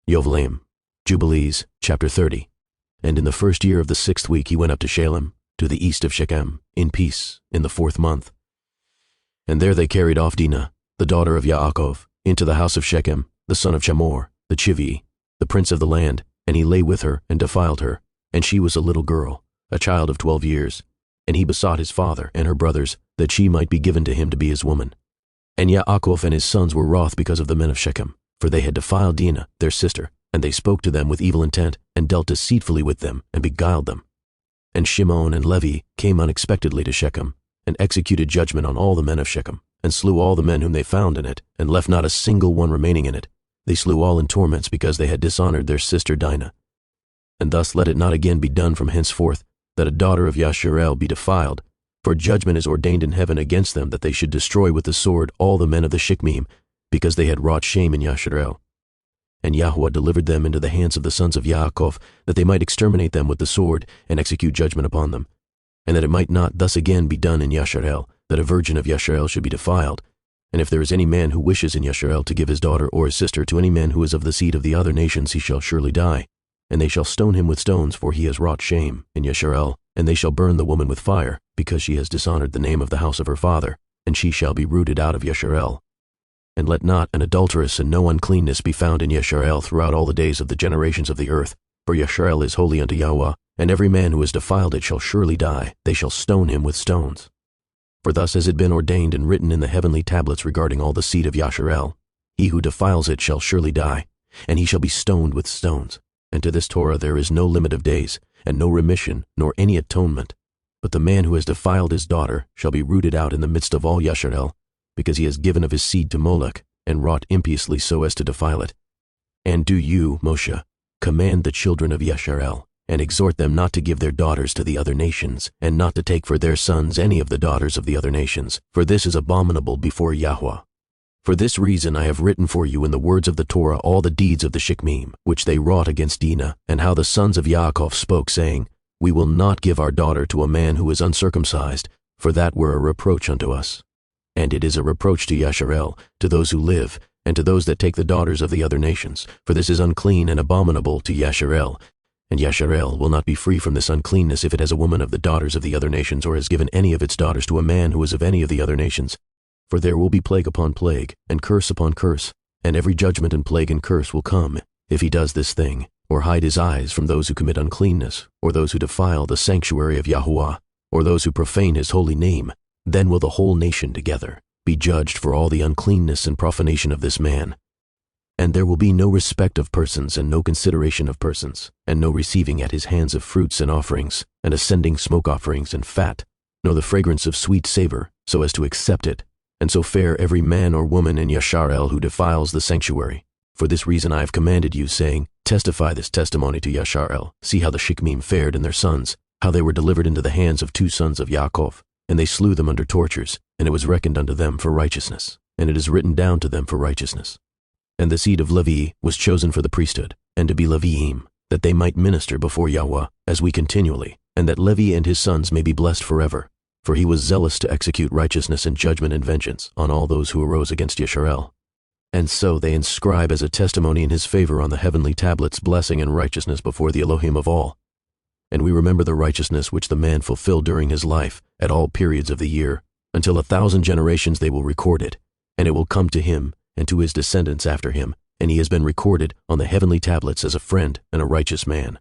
Yovheliym, Jubilees, chapter 30. And in the first year of the 6th week he went up to Shalem, to the east of Shechem, in peace, in the 4th month. And there they carried off Dinah, the daughter of Yaakov, into the house of Shechem, the son of Chamor, the Chivii, the prince of the land, and he lay with her and defiled her, and she was a little girl, a child of 12 years. And he besought his father and her brothers that she might be given to him to be his woman. And Yaakov and his sons were wroth because of the men of Shechem, for they had defiled Dinah, their sister, and they spoke to them with evil intent, and dealt deceitfully with them, and beguiled them. And Shimon and Levi came unexpectedly to Shechem, and executed judgment on all the men of Shechem, and slew all the men whom they found in it, and left not a single one remaining in it. They slew all in torments because they had dishonored their sister Dinah. And thus let it not again be done from henceforth, that a daughter of Yasharel be defiled, for judgment is ordained in heaven against them, that they should destroy with the sword all the men of the Shechmim, because they had wrought shame in Yasharel. And Yahweh delivered them into the hands of the sons of Yaakov, that they might exterminate them with the sword, and execute judgment upon them. And that it might not thus again be done in Yasharel, that a virgin of Yasharel should be defiled. And if there is any man who wishes in Yasharel to give his daughter or his sister to any man who is of the seed of the other nations, he shall surely die. And they shall stone him with stones, for he has wrought shame in Yasharel. And they shall burn the woman with fire, because she has dishonored the name of the house of her father, and she shall be rooted out of Yasharel. And let not an adulteress and no uncleanness be found in Yasharel throughout all the days of the generations of the earth, for Yasharel is holy unto Yahweh, and every man who has defiled it shall surely die. They shall stone him with stones. For thus has it been ordained and written in the heavenly tablets regarding all the seed of Yasharel. He who defiles it shall surely die, and he shall be stoned with stones. And to this Torah there is no limit of days, and no remission, nor any atonement. But the man who has defiled his daughter shall be rooted out in the midst of all Yasharel, because he has given of his seed to Molech, and wrought impiously so as to defile it. And do you, Moshe, command the children of Yasharel, and exhort them not to give their daughters to the other nations, and not to take for their sons any of the daughters of the other nations, for this is abominable before Yahweh. For this reason I have written for you in the words of the Torah all the deeds of the Shechmim, which they wrought against Dinah, and how the sons of Yaakov spoke, saying, We will not give our daughter to a man who is uncircumcised, for that were a reproach unto us. And it is a reproach to Yasharel, to those who live, and to those that take the daughters of the other nations, for this is unclean and abominable to Yasharel. And Yasharel will not be free from this uncleanness if it has a woman of the daughters of the other nations, or has given any of its daughters to a man who is of any of the other nations. For there will be plague upon plague, and curse upon curse, and every judgment and plague and curse will come, if he does this thing, or hide his eyes from those who commit uncleanness, or those who defile the sanctuary of Yahuwah, or those who profane his holy name. Then will the whole nation together be judged for all the uncleanness and profanation of this man. And there will be no respect of persons, and no consideration of persons, and no receiving at his hands of fruits and offerings, and ascending smoke offerings and fat, nor the fragrance of sweet savor, so as to accept it. And so fare every man or woman in Yasharel who defiles the sanctuary. For this reason I have commanded you, saying, Testify this testimony to Yasharel. See how the Shechmim fared and their sons, how they were delivered into the hands of 2 sons of Yaakov. And they slew them under tortures, and it was reckoned unto them for righteousness, and it is written down to them for righteousness. And the seed of Levi was chosen for the priesthood, and to be Yovheliym, that they might minister before Yahweh, as we continually, and that Levi and his sons may be blessed forever. For he was zealous to execute righteousness and judgment and vengeance on all those who arose against Yasharel. And so they inscribe as a testimony in his favor on the heavenly tablets blessing and righteousness before the Elohim of all. And we remember the righteousness which the man fulfilled during his life, at all periods of the year, until 1,000 generations they will record it, and it will come to him and to his descendants after him, and he has been recorded on the heavenly tablets as a friend and a righteous man.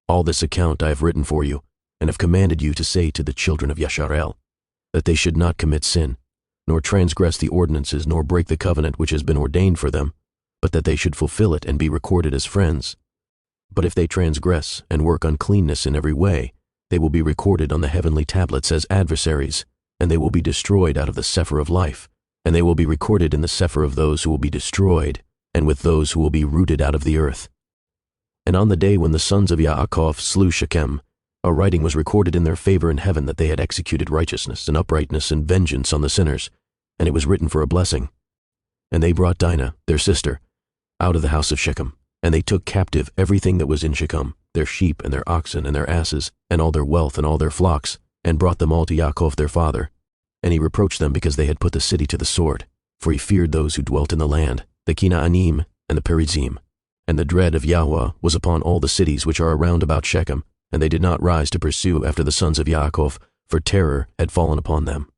All this account I have written for you, and have commanded you to say to the children of Yasharel, that they should not commit sin, nor transgress the ordinances, nor break the covenant which has been ordained for them, but that they should fulfill it and be recorded as friends. But if they transgress and work uncleanness in every way, they will be recorded on the heavenly tablets as adversaries, and they will be destroyed out of the Sefer of life, and they will be recorded in the Sefer of those who will be destroyed, and with those who will be rooted out of the earth. And on the day when the sons of Yaakov slew Shechem, a writing was recorded in their favor in heaven that they had executed righteousness and uprightness and vengeance on the sinners, and it was written for a blessing. And they brought Dinah, their sister, out of the house of Shechem, and they took captive everything that was in Shechem, their sheep and their oxen and their asses, and all their wealth and all their flocks, and brought them all to Yaakov their father. And he reproached them because they had put the city to the sword, for he feared those who dwelt in the land, the Kenaanim and the Perizzim. And the dread of Yahweh was upon all the cities which are around about Shechem, and they did not rise to pursue after the sons of Yaakov, for terror had fallen upon them.